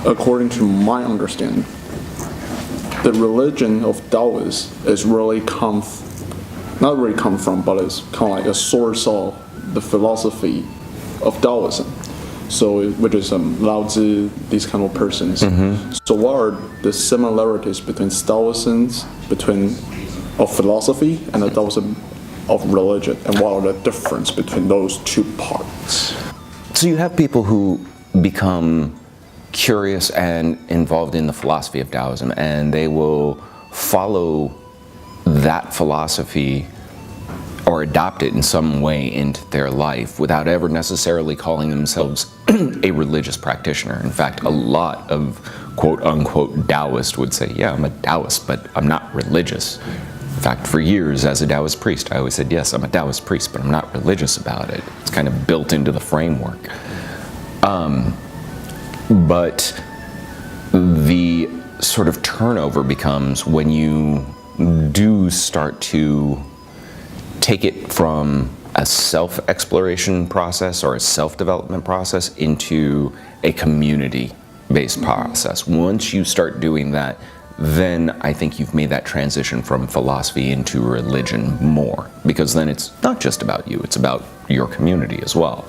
according to my understanding, the religion of Taoists is really not really come from, but it's kind of like a source of the philosophy of Taoism. So, which is Lao Tzu, these kind of persons. Mm-hmm. So, what are the similarities between Taoism, of philosophy, and the Taoism of religion, and what are the difference between those two parts? So, you have people who become curious and involved in the philosophy of Taoism, and they will follow that philosophy or adopt it in some way into their life without ever necessarily calling themselves a religious practitioner. In fact, a lot of quote-unquote Taoists would say, yeah, I'm a Taoist, but I'm not religious. In fact, for years as a Taoist priest, I always said, yes, I'm a Taoist priest, but I'm not religious about it. It's kind of built into the framework. But the sort of turnover becomes when you do start to take it from a self-exploration process or a self-development process into a community-based process. Once you start doing that, then I think you've made that transition from philosophy into religion more, because then it's not just about you, it's about your community as well.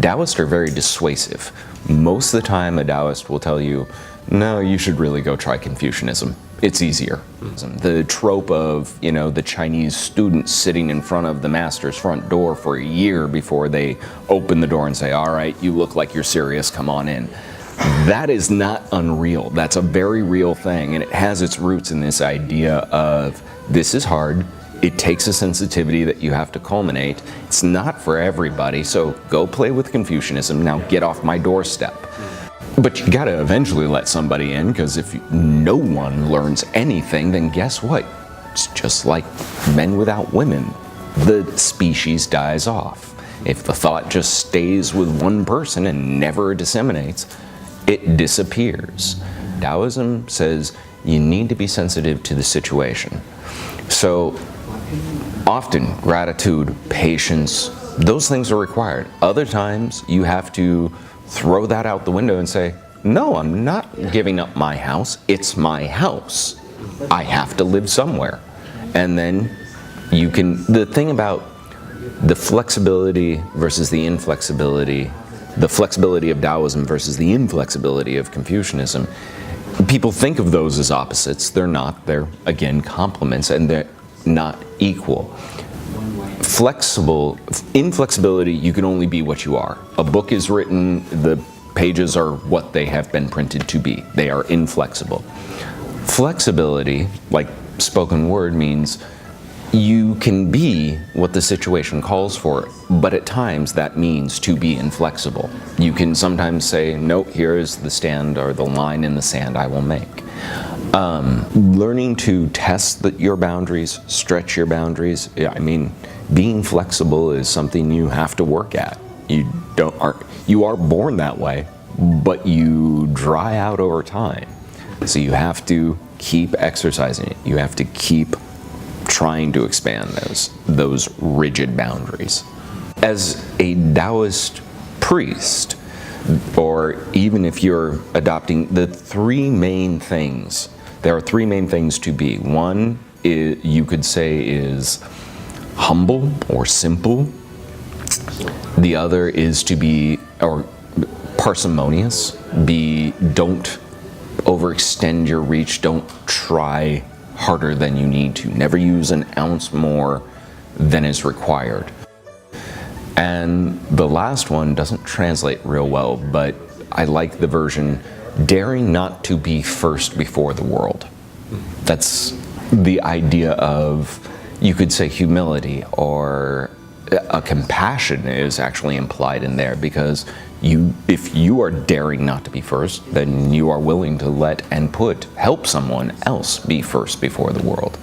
Taoists are very dissuasive. Most of the time a Taoist will tell you, no, you should really go try Confucianism. It's easier. The trope of, the Chinese students sitting in front of the master's front door for a year before they open the door and say, all right, you look like you're serious, come on in. That is not unreal. That's a very real thing, and it has its roots in this idea of this is hard. It takes a sensitivity that you have to culminate. It's not for everybody, so go play with Confucianism. Now get off my doorstep. But you gotta eventually let somebody in, because if no one learns anything, then guess what? It's just like men without women. The species dies off. If the thought just stays with one person and never disseminates, it disappears. Taoism says you need to be sensitive to the situation. So often gratitude, patience, those things are required. Other times you have to throw that out the window and say, no, I'm not giving up my house. It's my house. I have to live somewhere. And then the thing about the flexibility versus the inflexibility, the flexibility of Taoism versus the inflexibility of Confucianism, people think of those as opposites. They're not. They're, again, complements, and they're not equal. Inflexibility, you can only be what you are. A book is written, the pages are what they have been printed to be. They are inflexible. Flexibility, like spoken word, means you can be what the situation calls for, but at times that means to be inflexible. You can sometimes say, no, here is the stand or the line in the sand I will make. Learning to test your boundaries, stretch your boundaries, being flexible is something you have to work at. You are born that way, but you dry out over time. So you have to keep exercising it. You have to keep trying to expand those rigid boundaries. As a Taoist priest, or even if you're adopting there are three main things to be. One is, you could say, is humble or simple. The other is to be parsimonious. Don't overextend your reach. Don't try harder than you need to. Never use an ounce more than is required. And the last one doesn't translate real well, but I like the version, daring not to be first before the world. That's the idea of, you could say, humility, or a compassion is actually implied in there, because if you are daring not to be first, then you are willing to help someone else be first before the world.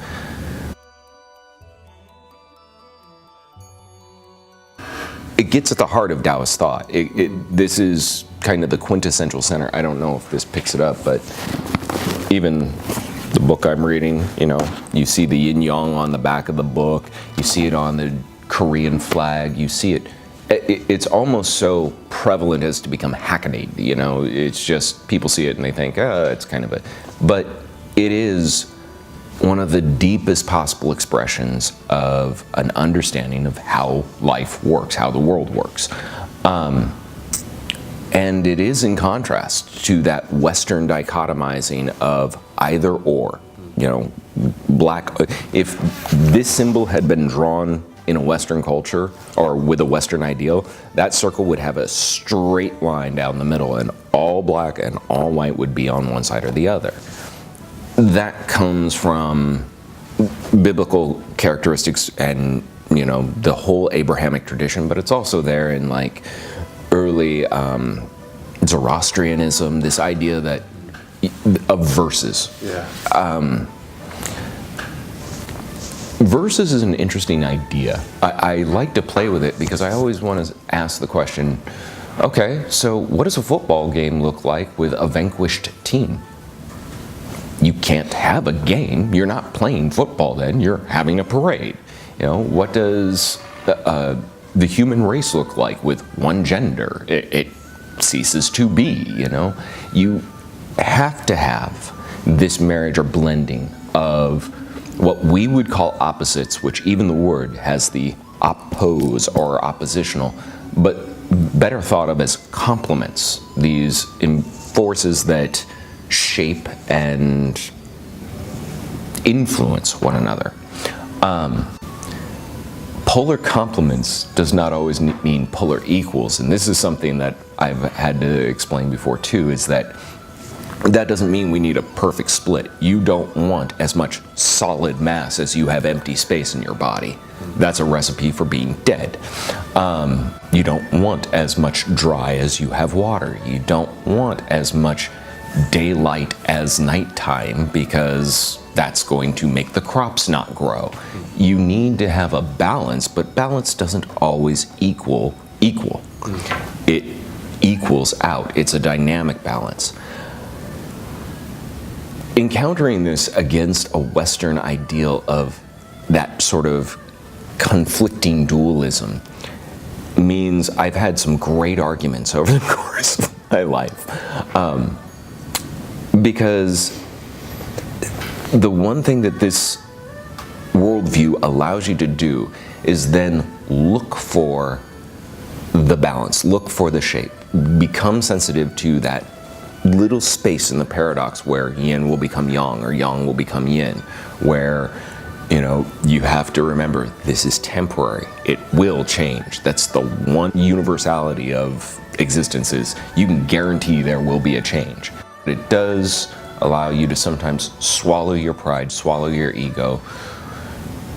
It gets at the heart of Taoist thought. This is kind of the quintessential center. I don't know if this picks it up, but even the book I'm reading, you see the YinYang on the back of the book, you see it on the Korean flag, you see it it's almost so prevalent as to become hackneyed. You know, it's just people see it and they think, oh, it's kind of a. But it is one of the deepest possible expressions of an understanding of how life works, how the world works. And it is in contrast to that Western dichotomizing of either or. You know, black. If this symbol had been drawn in a Western culture or with a Western ideal, that circle would have a straight line down the middle, and all black and all white would be on one side or the other. That comes from biblical characteristics and, you know, the whole Abrahamic tradition, but it's also there in like early Zoroastrianism, this idea that of verses. Yeah. Verses is an interesting idea. I like to play with it because I always want to ask the question, okay, so what does a football game look like with a vanquished team? You can't have a game. You're not playing football then. You're having a parade. You know, what does the human race look like with one gender? It ceases to be, you know. You have to have this marriage or blending of what we would call opposites, which even the word has the oppose or oppositional, but better thought of as complements, these forces that shape and influence one another. Polar complements does not always mean polar equals, and this is something that I've had to explain before too, is that doesn't mean we need a perfect split. You don't want as much solid mass as you have empty space in your body. That's a recipe for being dead. You don't want as much dry as you have water. You don't want as much daylight as nighttime, because that's going to make the crops not grow. You need to have a balance, but balance doesn't always equal. It equals out. It's a dynamic balance. Encountering this against a Western ideal of that sort of conflicting dualism means I've had some great arguments over the course of my life. Because the one thing that this worldview allows you to do is then look for the balance, look for the shape, become sensitive to that little space in the paradox where yin will become yang or yang will become yin, where, you know, you have to remember this is temporary. It will change. That's the one universality of existence, is you can guarantee there will be a change. It does allow you to sometimes swallow your pride, swallow your ego,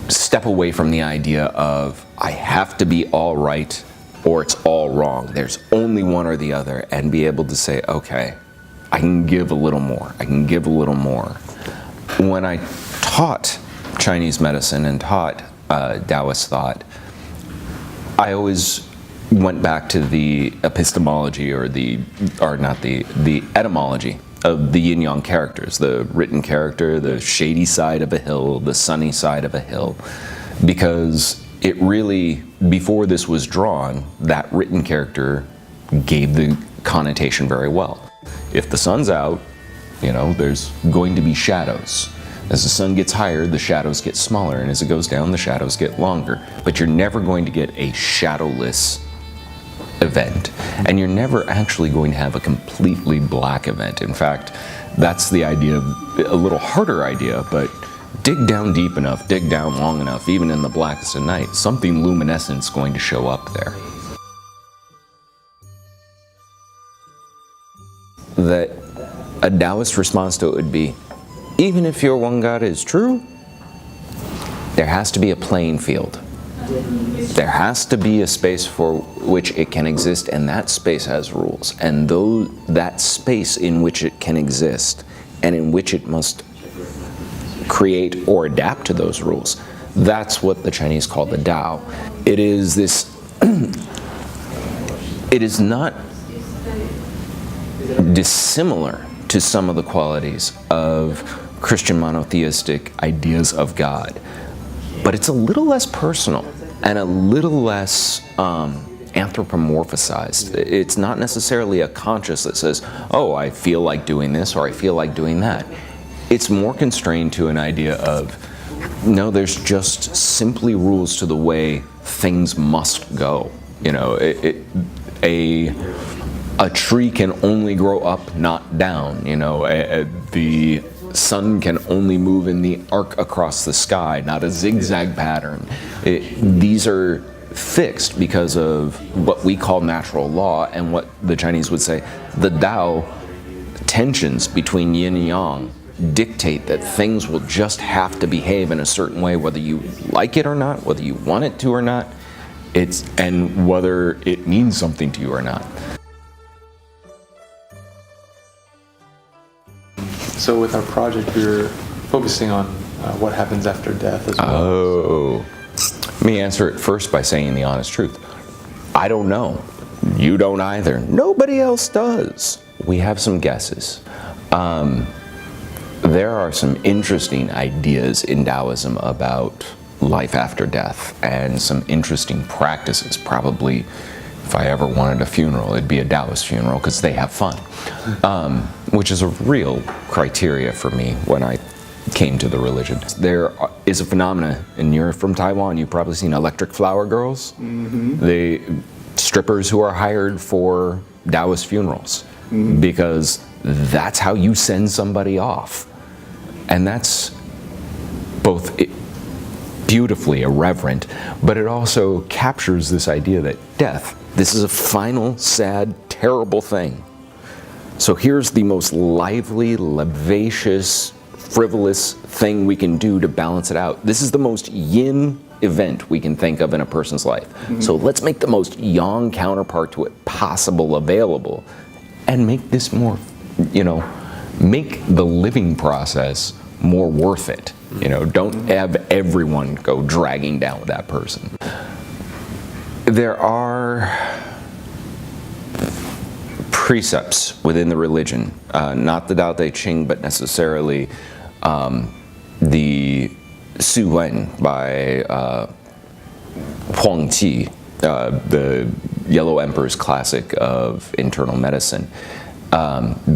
step away from the idea of I have to be all right or it's all wrong. There's only one or the other, and be able to say, okay, I can give a little more. I can give a little more. When I taught Chinese medicine and taught Taoist thought, I always went back to the epistemology or the etymology of the YinYang characters, the written character, the shady side of a hill, the sunny side of a hill, because it really, before this was drawn, that written character gave the connotation very well. If the sun's out, you know, there's going to be shadows. As the sun gets higher, the shadows get smaller, and as it goes down, the shadows get longer. But you're never going to get a shadowless event, and you're never actually going to have a completely black event. In fact, that's the idea, a little harder idea, but dig down deep enough, dig down long enough, even in the blackest of night, something luminescent's going to show up there. That a Taoist response to it would be, even if your one God is true, there has to be a playing field. There has to be a space for which it can exist, and that space has rules. And that space in which it can exist and in which it must create or adapt to those rules, that's what the Chinese call the Tao. It is this, it is not dissimilar to some of the qualities of Christian monotheistic ideas of God, but it's a little less personal and a little less anthropomorphized. It's not necessarily a conscious that says, oh, I feel like doing this or I feel like doing that. It's more constrained to an idea of, no, there's just simply rules to the way things must go. You know, a tree can only grow up, not down. You know, the sun can only move in the arc across the sky, not a zigzag pattern. These are fixed because of what we call natural law and what the Chinese would say, the Tao tensions between yin and yang dictate that things will just have to behave in a certain way, whether you like it or not, whether you want it to or not, and whether it means something to you or not. So with our project, we're focusing on what happens after death as well. Oh. Let me answer it first by saying the honest truth. I don't know. You don't either. Nobody else does. We have some guesses. There are some interesting ideas in Taoism about life after death and some interesting practices. Probably, if I ever wanted a funeral, it'd be a Taoist funeral because they have fun, which is a real criteria for me when I came to the religion. There is a phenomena, and you're from Taiwan, you've probably seen electric flower girls. They strippers who are hired for Taoist funerals because that's how you send somebody off. And that's both beautifully irreverent, but it also captures this idea that death, this is a final, sad, terrible thing. So here's the most lively, vivacious, frivolous thing we can do to balance it out. This is the most yin event we can think of in a person's life. So let's make the most yang counterpart to it possible available and make this more, you know, make the living process more worth it. You know, don't have everyone go dragging down with that person. There are precepts within the religion, not the Tao Te Ching, but necessarily the Su Wen by Huang Qi, the Yellow Emperor's classic of internal medicine.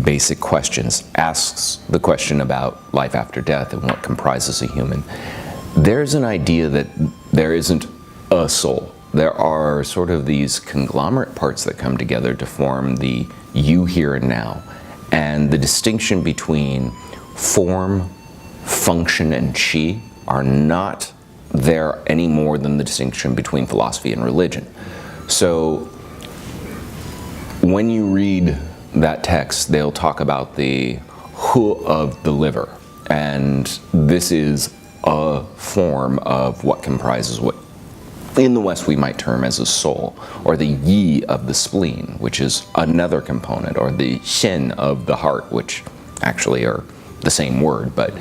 Basic questions, asks the question about life after death and what comprises a human. There's an idea that there isn't a soul. There are sort of these conglomerate parts that come together to form the you here and now. And the distinction between form, function, and qi are not there any more than the distinction between philosophy and religion. So when you read that text, they'll talk about the hu of the liver, and this is a form of what comprises what in the West we might term as a soul, or the yi of the spleen, which is another component, or the xian of the heart, which actually are the same word, but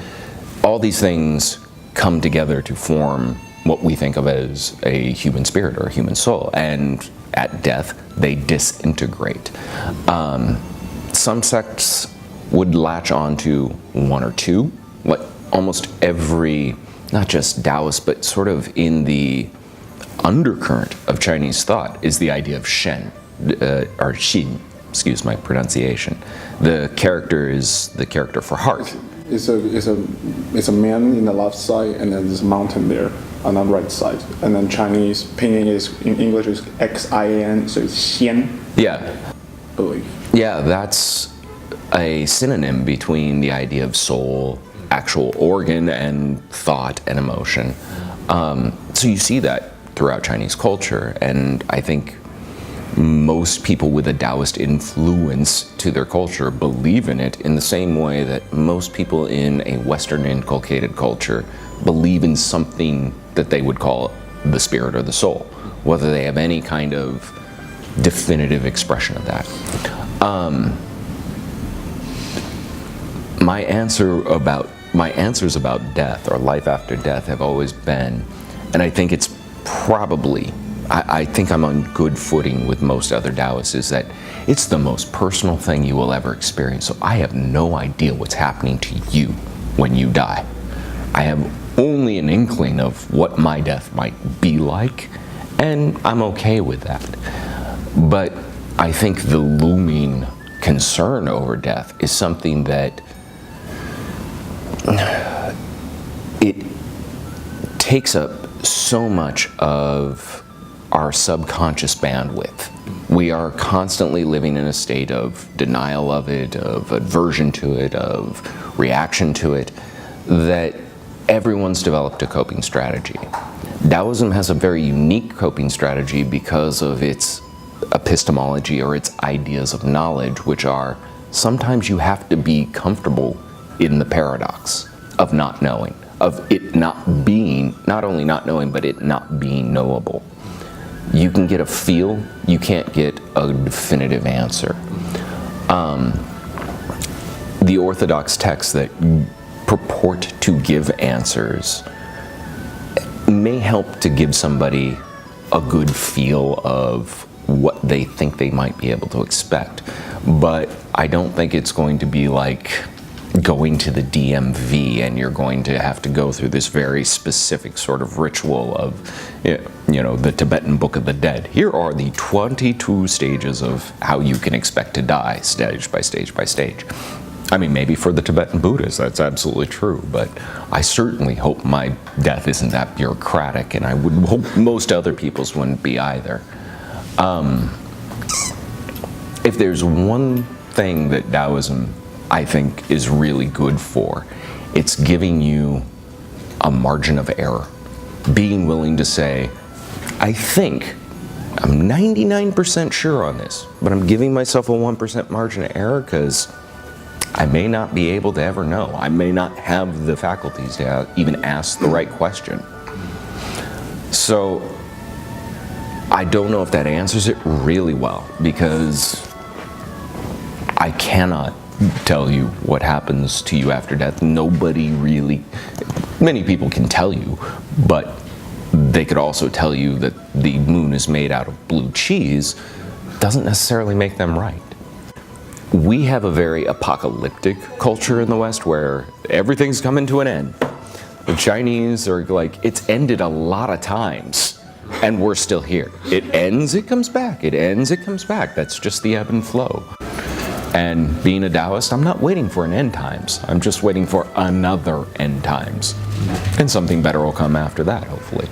all these things come together to form what we think of as a human spirit or a human soul, and at death they disintegrate. Some sects would latch on to one or two, like almost every, not just Taoist, but sort of in the undercurrent of Chinese thought is the idea of Shen, or Xin, excuse my pronunciation. The character is the character for heart. It's a man in the left side, and then there's a mountain there on the right side. And then Chinese pinyin is, in English is Xin, so it's Xian. Yeah. I believe. Yeah, that's a synonym between the idea of soul, actual organ, and thought and emotion. So you see that throughout Chinese culture, and I think most people with a Taoist influence to their culture believe in it in the same way that most people in a Western inculcated culture believe in something that they would call the spirit or the soul, whether they have any kind of definitive expression of that. My answers about death or life after death have always been, and I think it's probably, I think I'm on good footing with most other Taoists, is that it's the most personal thing you will ever experience. So I have no idea what's happening to you when you die. I have only an inkling of what my death might be like, and I'm okay with that. But I think the looming concern over death is something that it takes up so much of our subconscious bandwidth. We are constantly living in a state of denial of it, of aversion to it, of reaction to it, that everyone's developed a coping strategy. Taoism has a very unique coping strategy because of its epistemology, or its ideas of knowledge, which are sometimes you have to be comfortable in the paradox of not knowing, of it not being, not only not knowing, but it not being knowable. You can get a feel, you can't get a definitive answer. The orthodox texts that purport to give answers may help to give somebody a good feel of what they think they might be able to expect. But I don't think it's going to be like going to the DMV and you're going to have to go through this very specific sort of ritual of, the Tibetan Book of the Dead. Here are the 22 stages of how you can expect to die, stage by stage by stage. I mean, maybe for the Tibetan Buddhists, that's absolutely true, but I certainly hope my death isn't that bureaucratic, and I would hope most other people's wouldn't be either. If there's one thing that Taoism, I think, is really good for, it's giving you a margin of error. Being willing to say, I think, I'm 99% sure on this, but I'm giving myself a 1% margin of error because I may not be able to ever know. I may not have the faculties to even ask the right question. So I don't know if that answers it really well, because I cannot tell you what happens to you after death. Nobody really, many people can tell you, but they could also tell you that the moon is made out of blue cheese. Doesn't necessarily make them right. We have a very apocalyptic culture in the West where everything's coming to an end. The Chinese are like, it's ended a lot of times, and we're still here. It ends, it comes back. It ends, it comes back. That's just the ebb and flow. And being a Taoist, I'm not waiting for an end times. I'm just waiting for another end times. And something better will come after that, hopefully.